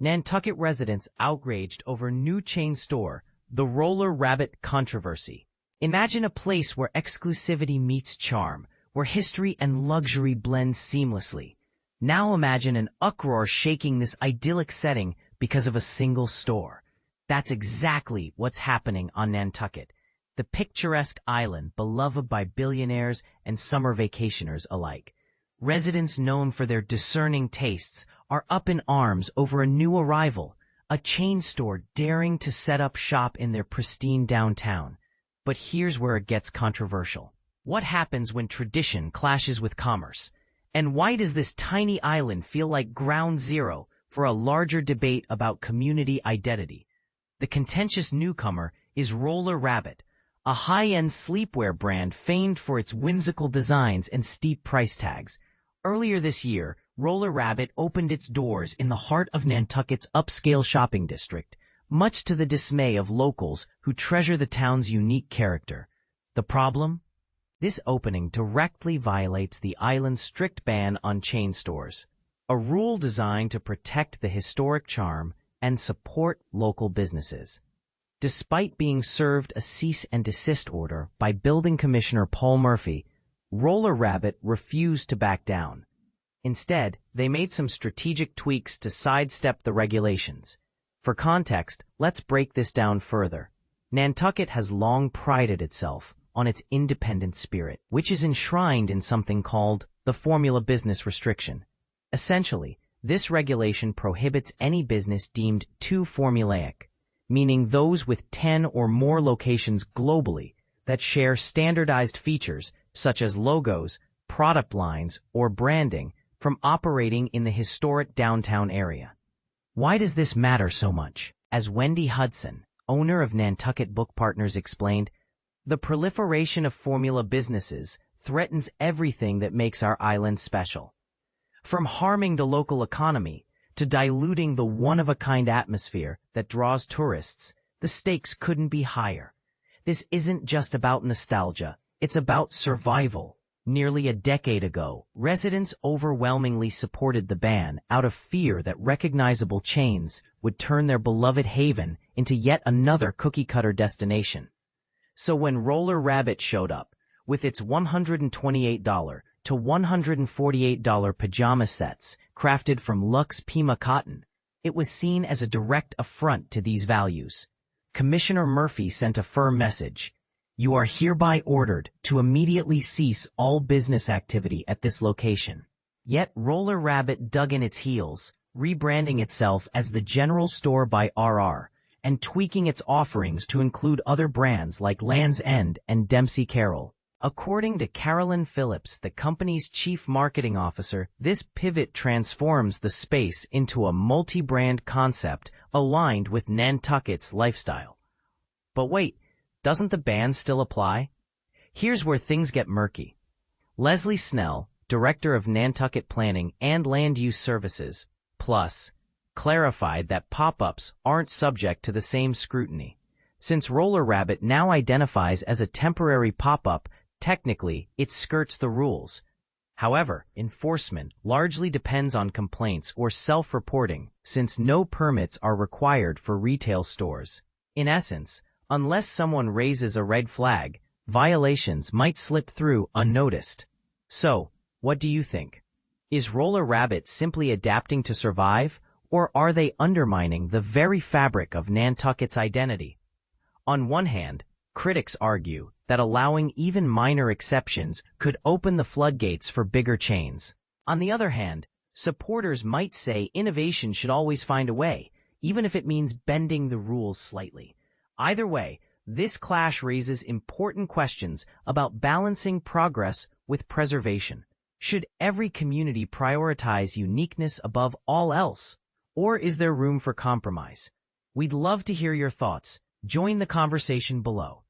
Nantucket residents outraged over new chain store, the Roller Rabbit controversy. Imagine a place where exclusivity meets charm, where history and luxury blend seamlessly. Now imagine an uproar shaking this idyllic setting because of a single store. That's exactly what's happening on Nantucket, the picturesque island beloved by billionaires and summer vacationers alike. Residents known for their discerning tastes are up in arms over a new arrival, a chain store daring to set up shop in their pristine downtown. But here's where it gets controversial. What happens when tradition clashes with commerce? And why does this tiny island feel like ground zero for a larger debate about community identity? The contentious newcomer is Roller Rabbit, a high-end sleepwear brand famed for its whimsical designs and steep price tags. Earlier this year, Roller Rabbit opened its doors in the heart of Nantucket's upscale shopping district, much to the dismay of locals who treasure the town's unique character. The problem? This opening directly violates the island's strict ban on chain stores, a rule designed to protect the historic charm and support local businesses. Despite being served a cease and desist order by Building Commissioner Paul Murphy, Roller Rabbit refused to back down. Instead, they made some strategic tweaks to sidestep the regulations. For context, let's break this down further. Nantucket has long prided itself on its independent spirit, which is enshrined in something called the Formula Business Restriction. Essentially, this regulation prohibits any business deemed too formulaic, meaning those with 10 or more locations globally that share standardized features such as logos, product lines, or branding from operating in the historic downtown area. Why does this matter so much? As Wendy Hudson, owner of Nantucket Book Partners, explained, the proliferation of formula businesses threatens everything that makes our island special. From harming the local economy to diluting the one-of-a-kind atmosphere that draws tourists, the stakes couldn't be higher. This isn't just about nostalgia, it's about survival. Nearly a decade ago, residents overwhelmingly supported the ban out of fear that recognizable chains would turn their beloved haven into yet another cookie-cutter destination. So when Roller Rabbit showed up, with its $128 to $148 pajama sets crafted from luxe Pima cotton, it was seen as a direct affront to these values. Commissioner Murphy sent a firm message. You are hereby ordered to immediately cease all business activity at this location. Yet Roller Rabbit dug in its heels, rebranding itself as the General Store by RR, and tweaking its offerings to include other brands like Land's End and Dempsey Carroll. According to Carolyn Phillips, the company's chief marketing officer, this pivot transforms the space into a multi-brand concept aligned with Nantucket's lifestyle. But wait, doesn't the ban still apply? Here's where things get murky. Leslie Snell, director of Nantucket Planning and Land Use Services, Plus, clarified that pop-ups aren't subject to the same scrutiny. Since Roller Rabbit now identifies as a temporary pop-up, technically, it skirts the rules. However, enforcement largely depends on complaints or self-reporting, since no permits are required for retail stores. In essence, unless someone raises a red flag, violations might slip through unnoticed. So, what do you think? Is Roller Rabbit simply adapting to survive, or are they undermining the very fabric of Nantucket's identity? On one hand, critics argue that allowing even minor exceptions could open the floodgates for bigger chains. On the other hand, supporters might say innovation should always find a way, even if it means bending the rules slightly. Either way, this clash raises important questions about balancing progress with preservation. Should every community prioritize uniqueness above all else? Or is there room for compromise? We'd love to hear your thoughts. Join the conversation below.